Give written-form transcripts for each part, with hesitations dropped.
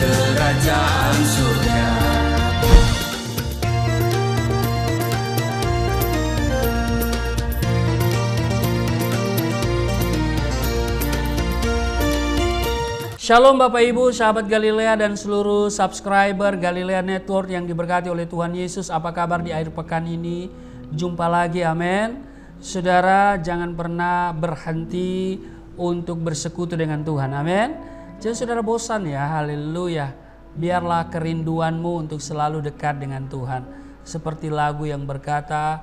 kerajaan surga. Shalom Bapak Ibu, sahabat Galilea dan seluruh subscriber Galilea Network yang diberkati oleh Tuhan Yesus. Apa kabar di akhir pekan ini? Jumpa lagi, amin. Saudara, jangan pernah berhenti untuk bersekutu dengan Tuhan, amin. Jangan saudara bosan ya, haleluya. Biarlah kerinduanmu untuk selalu dekat dengan Tuhan. Seperti lagu yang berkata,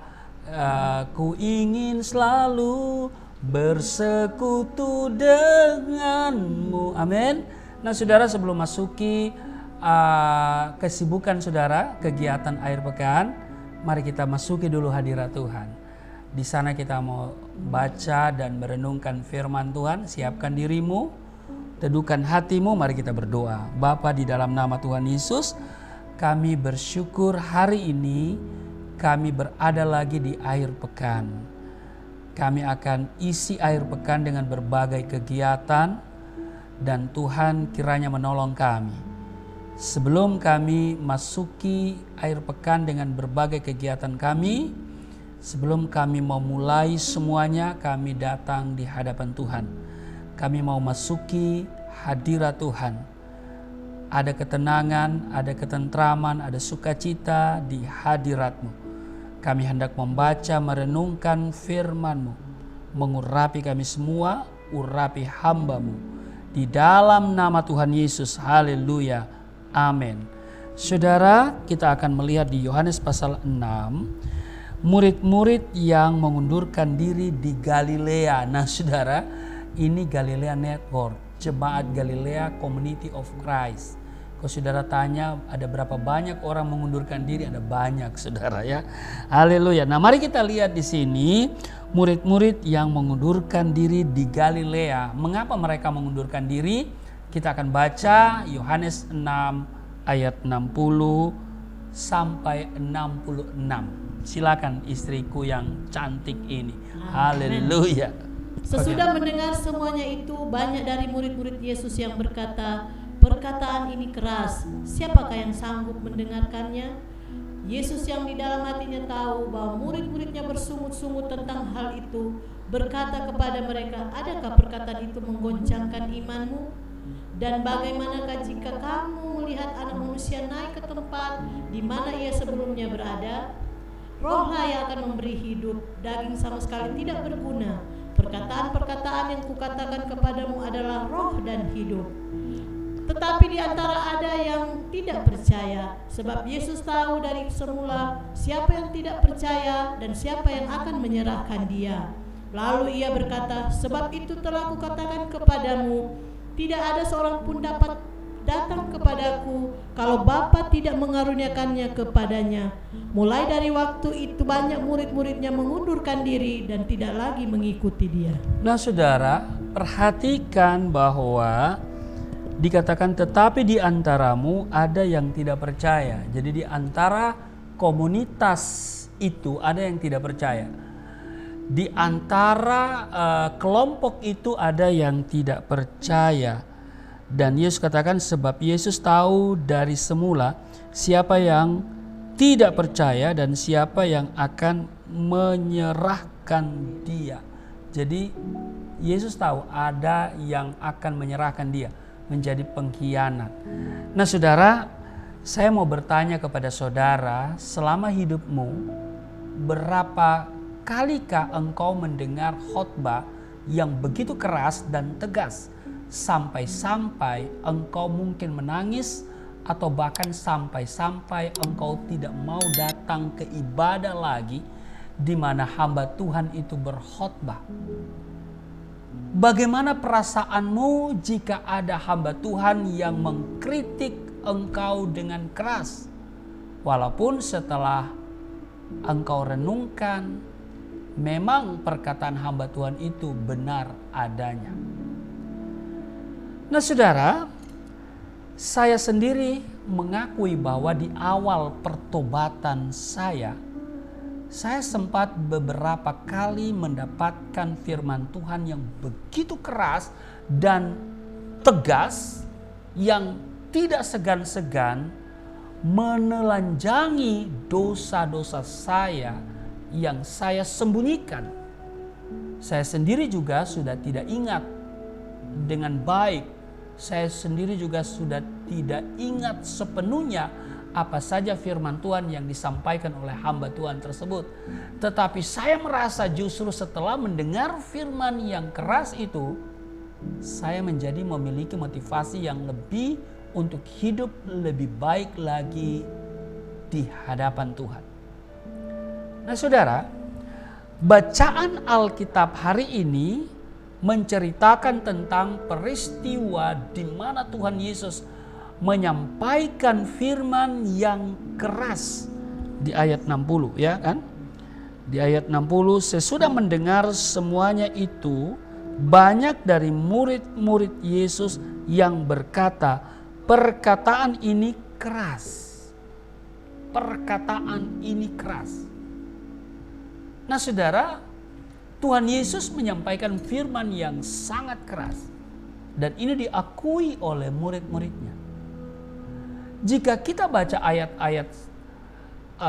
ku ingin selalu bersekutu denganmu, amin. Nah saudara, sebelum masuki kesibukan saudara, kegiatan akhir pekan, mari kita masuki dulu hadirat Tuhan. Di sana kita mau baca dan merenungkan firman Tuhan. Siapkan dirimu, teduhkan hatimu, mari kita berdoa. Bapa, di dalam nama Tuhan Yesus, kami bersyukur hari ini kami berada lagi di akhir pekan. Kami akan isi akhir pekan dengan berbagai kegiatan dan Tuhan kiranya menolong kami. Sebelum kami masuki akhir pekan dengan berbagai kegiatan kami, sebelum kami mau mulai semuanya, kami datang di hadapan Tuhan. Kami mau masuki hadirat Tuhan. Ada ketenangan, ada ketentraman, ada sukacita di hadirat-Mu. Kami hendak membaca, merenungkan firman-Mu. Mengurapi kami semua, urapi hamba-Mu. Di dalam nama Tuhan Yesus, haleluya, amin. Saudara, kita akan melihat di Yohanes pasal 6, murid-murid yang mengundurkan diri di Galilea. Nah saudara, ini Galilea Network, Jemaat Galilea Community of Christ. Kalau saudara tanya ada berapa banyak orang mengundurkan diri, ada banyak saudara ya. Haleluya. Nah, mari kita lihat di sini murid-murid yang mengundurkan diri di Galilea. Mengapa mereka mengundurkan diri? Kita akan baca Yohanes 6 ayat 60 sampai 66. Silakan istriku yang cantik ini. Haleluya. Sesudah mendengar semuanya itu, banyak dari murid-murid Yesus yang berkata, perkataan ini keras, siapakah yang sanggup mendengarkannya? Yesus yang di dalam hatinya tahu bahwa murid-muridnya bersungut-sungut tentang hal itu, berkata kepada mereka, adakah perkataan itu menggoncangkan imanmu? Dan bagaimanakah jika kamu melihat Anak Manusia naik ke tempat di mana ia sebelumnya berada? Rohlah yang akan memberi hidup, daging sama sekali tidak berguna. Perkataan-perkataan yang kukatakan kepadamu adalah roh dan hidup. Tetapi di antara ada yang tidak percaya, sebab Yesus tahu dari semula siapa yang tidak percaya dan siapa yang akan menyerahkan dia. Lalu ia berkata, sebab itu telah kukatakan kepadamu, tidak ada seorang pun dapat datang kepadaku kalau Bapa tidak mengaruniakannya kepadanya. Mulai dari waktu itu banyak murid-muridnya mengundurkan diri dan tidak lagi mengikuti dia. Nah saudara, perhatikan bahwa dikatakan tetapi di antaramu ada yang tidak percaya. Jadi di antara komunitas itu ada yang tidak percaya. Di antara kelompok itu ada yang tidak percaya. Dan Yesus katakan sebab Yesus tahu dari semula siapa yang tidak percaya dan siapa yang akan menyerahkan dia. Jadi Yesus tahu ada yang akan menyerahkan dia, menjadi pengkhianat. Nah saudara, saya mau bertanya kepada saudara, selama hidupmu berapa kalikah engkau mendengar khotbah yang begitu keras dan tegas sampai-sampai engkau mungkin menangis atau bahkan sampai-sampai engkau tidak mau datang ke ibadah lagi di mana hamba Tuhan itu berkhotbah? Bagaimana perasaanmu jika ada hamba Tuhan yang mengkritik engkau dengan keras? Walaupun setelah engkau renungkan, memang perkataan hamba Tuhan itu benar adanya. Nah saudara, saya sendiri mengakui bahwa di awal pertobatan saya sempat beberapa kali mendapatkan firman Tuhan yang begitu keras dan tegas, yang tidak segan-segan menelanjangi dosa-dosa saya yang saya sembunyikan. Saya sendiri juga sudah tidak ingat dengan baik. Saya sendiri juga sudah tidak ingat sepenuhnya apa saja firman Tuhan yang disampaikan oleh hamba Tuhan tersebut. Tetapi saya merasa justru setelah mendengar firman yang keras itu, saya menjadi memiliki motivasi yang lebih untuk hidup lebih baik lagi di hadapan Tuhan. Nah saudara, bacaan Alkitab hari ini menceritakan tentang peristiwa di mana Tuhan Yesus menyampaikan firman yang keras di ayat 60, ya kan? Di ayat 60, sesudah mendengar semuanya itu, banyak dari murid-murid Yesus yang berkata, perkataan ini keras. Perkataan ini keras. Nah saudara, Tuhan Yesus menyampaikan firman yang sangat keras. Dan ini diakui oleh murid-muridnya. Jika kita baca ayat-ayat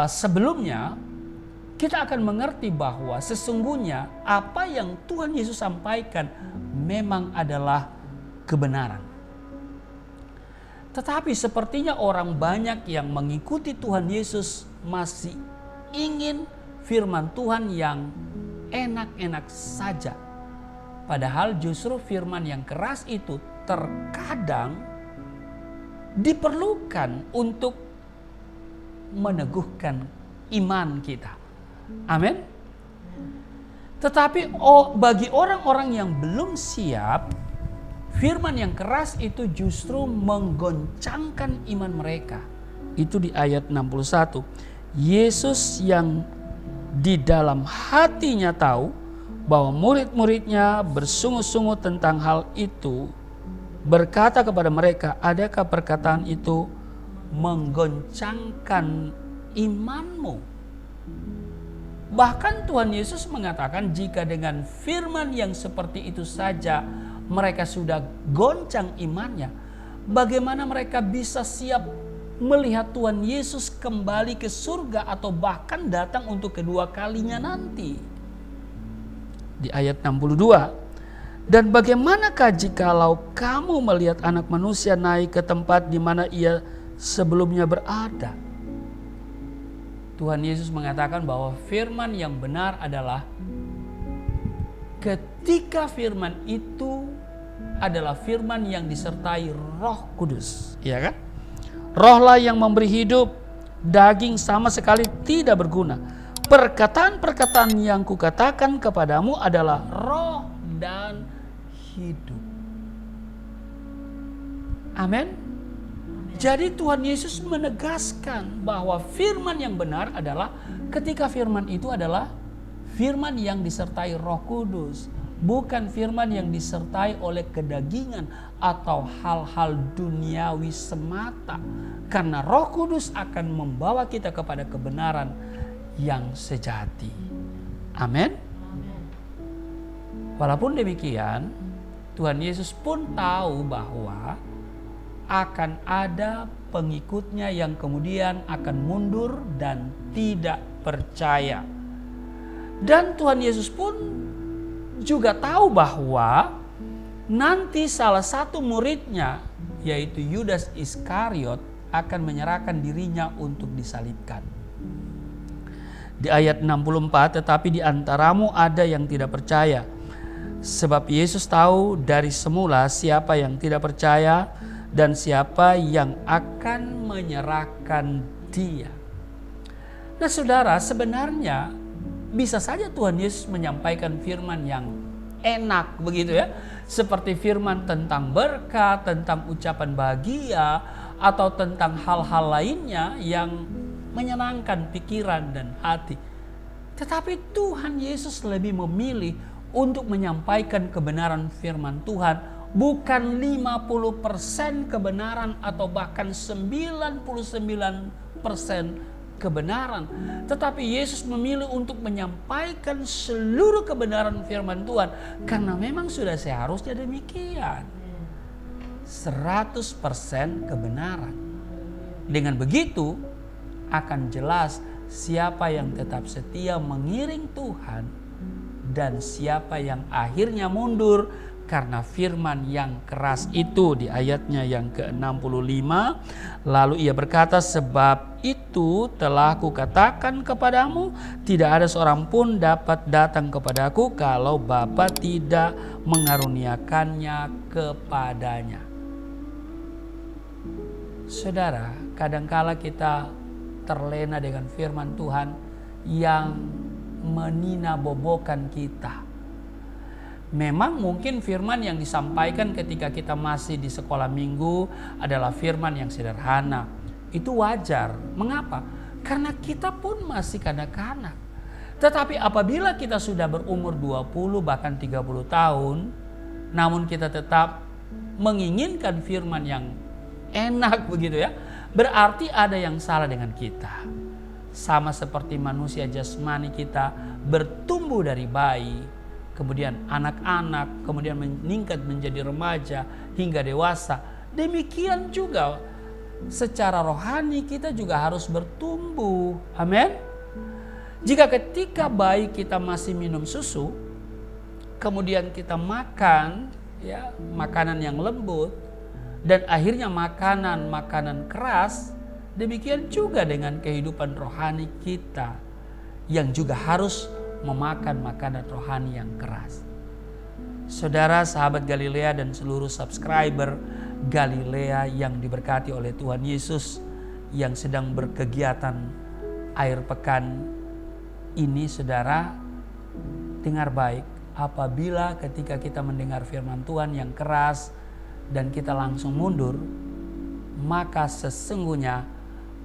sebelumnya, kita akan mengerti bahwa sesungguhnya apa yang Tuhan Yesus sampaikan memang adalah kebenaran. Tetapi sepertinya orang banyak yang mengikuti Tuhan Yesus masih ingin firman Tuhan yang enak-enak saja. Padahal justru firman yang keras itu terkadang diperlukan untuk meneguhkan iman kita. Amin. Tetapi bagi orang-orang yang belum siap, firman yang keras itu justru menggoncangkan iman mereka. Itu di ayat 61. Yesus yang di dalam hatinya tahu bahwa murid-muridnya bersungut-sungut tentang hal itu, berkata kepada mereka, adakah perkataan itu menggoncangkan imanmu? Bahkan Tuhan Yesus mengatakan jika dengan firman yang seperti itu saja mereka sudah goncang imannya, bagaimana mereka bisa siap melihat Tuhan Yesus kembali ke surga atau bahkan datang untuk kedua kalinya nanti? Di ayat 62, dan bagaimanakah jikalau kamu melihat anak manusia naik ke tempat di mana ia sebelumnya berada? Tuhan Yesus mengatakan bahwa firman yang benar adalah ketika firman itu adalah firman yang disertai Roh Kudus, ya kan? Rohlah yang memberi hidup, daging sama sekali tidak berguna. Perkataan-perkataan yang kukatakan kepadamu adalah roh dan hidup. Amin. Jadi Tuhan Yesus menegaskan bahwa firman yang benar adalah ketika firman itu adalah firman yang disertai Roh Kudus, bukan firman yang disertai oleh kedagingan atau hal-hal duniawi semata. Karena Roh Kudus akan membawa kita kepada kebenaran yang sejati. Amin. Walaupun demikian, Tuhan Yesus pun tahu bahwa akan ada pengikutnya yang kemudian akan mundur dan tidak percaya. Dan Tuhan Yesus pun juga tahu bahwa nanti salah satu muridnya, yaitu Yudas Iskariot, akan menyerahkan dirinya untuk disalibkan. Di ayat 64, tetapi di antaramu ada yang tidak percaya. Sebab Yesus tahu dari semula siapa yang tidak percaya dan siapa yang akan menyerahkan dia. Nah saudara, sebenarnya bisa saja Tuhan Yesus menyampaikan firman yang enak begitu ya. Seperti firman tentang berkat, tentang ucapan bahagia, atau tentang hal-hal lainnya yang menyenangkan pikiran dan hati. Tetapi Tuhan Yesus lebih memilih untuk menyampaikan kebenaran firman Tuhan. Bukan 50% kebenaran atau bahkan 99% kebenaran. Tetapi Yesus memilih untuk menyampaikan seluruh kebenaran firman Tuhan. Karena memang sudah seharusnya demikian. 100% kebenaran. Dengan begitu akan jelas siapa yang tetap setia mengiring Tuhan dan siapa yang akhirnya mundur karena firman yang keras itu. Di ayatnya yang ke-65, lalu ia berkata, sebab itu telah kukatakan kepadamu, tidak ada seorang pun dapat datang kepadaku kalau Bapa tidak mengaruniakannya kepadanya. Saudara, kadangkala kita terlena dengan firman Tuhan yang meninabobokan kita. Memang mungkin firman yang disampaikan ketika kita masih di sekolah minggu adalah firman yang sederhana. Itu wajar. Mengapa? Karena kita pun masih kanak-kanak. Tetapi apabila kita sudah berumur 20 bahkan 30 tahun, namun kita tetap menginginkan firman yang enak begitu ya, berarti ada yang salah dengan kita. Sama seperti manusia jasmani kita bertumbuh dari bayi, kemudian anak-anak, kemudian meningkat menjadi remaja hingga dewasa. Demikian juga secara rohani kita juga harus bertumbuh. Amin. Jika ketika bayi kita masih minum susu, kemudian kita makan ya makanan yang lembut, dan akhirnya makanan keras, demikian juga dengan kehidupan rohani kita yang juga harus memakan makanan rohani yang keras. Saudara, sahabat Galilea dan seluruh subscriber Galilea yang diberkati oleh Tuhan Yesus yang sedang berkegiatan akhir pekan ini, saudara, dengar baik, apabila ketika kita mendengar firman Tuhan yang keras dan kita langsung mundur, maka sesungguhnya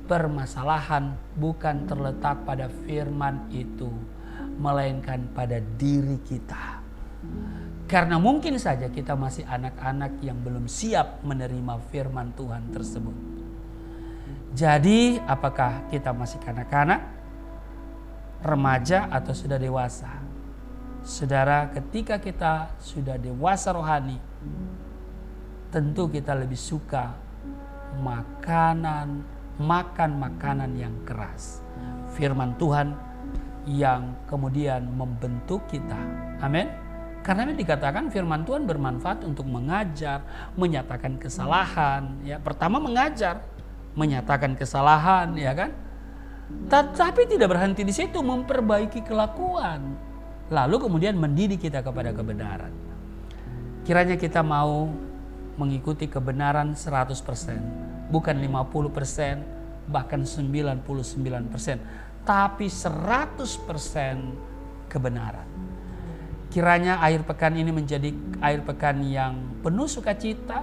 permasalahan bukan terletak pada firman itu, melainkan pada diri kita. Karena mungkin saja kita masih anak-anak yang belum siap menerima firman Tuhan tersebut. Jadi apakah kita masih kanak-kanak, remaja, atau sudah dewasa? Saudara, ketika kita sudah dewasa rohani, tentu kita lebih suka makan makanan yang keras. Firman Tuhan yang kemudian membentuk kita. Amin. Karena dikatakan firman Tuhan bermanfaat untuk mengajar, menyatakan kesalahan. Ya, pertama mengajar, menyatakan kesalahan, ya kan? Tetapi tidak berhenti di situ, memperbaiki kelakuan. Lalu kemudian mendidik kita kepada kebenaran. Kiranya kita mau mengikuti kebenaran 100%, bukan 50%, bahkan 99%, tapi 100% kebenaran. Kiranya akhir pekan ini menjadi akhir pekan yang penuh sukacita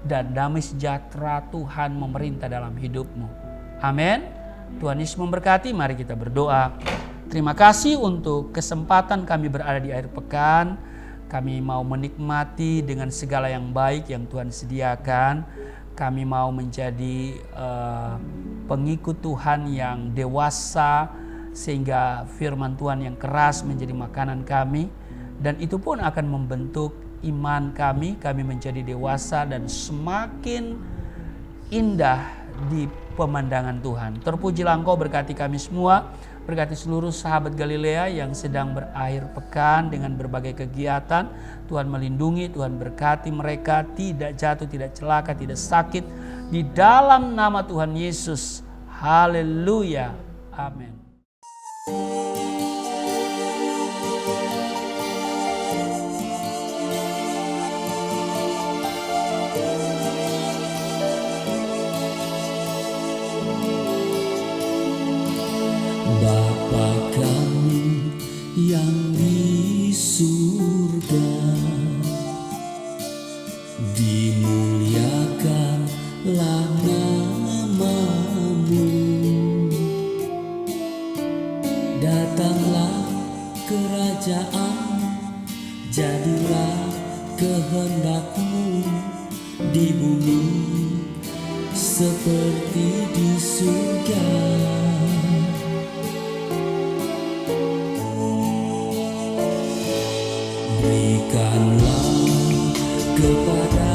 dan damai sejahtera Tuhan memerintah dalam hidupmu. Amin. Tuhan Yesus memberkati. Mari kita berdoa. Terima kasih untuk kesempatan kami berada di akhir pekan. Kami mau menikmati dengan segala yang baik yang Tuhan sediakan. Kami mau menjadi pengikut Tuhan yang dewasa, sehingga firman Tuhan yang keras menjadi makanan kami. Dan itu pun akan membentuk iman kami menjadi dewasa dan semakin indah di pemandangan Tuhan. Terpujilah Engkau, berkati kami semua, berkati seluruh sahabat Galilea yang sedang berakhir pekan dengan berbagai kegiatan. Tuhan melindungi, Tuhan berkati mereka, tidak jatuh, tidak celaka, tidak sakit. Di dalam nama Tuhan Yesus. Haleluya. Amin. Bapa kami yang di surga, dimuliakanlah nama-Mu. Datanglah kerajaan, jadilah kehendak-Mu di bumi seperti di surga. Berikanlah kepada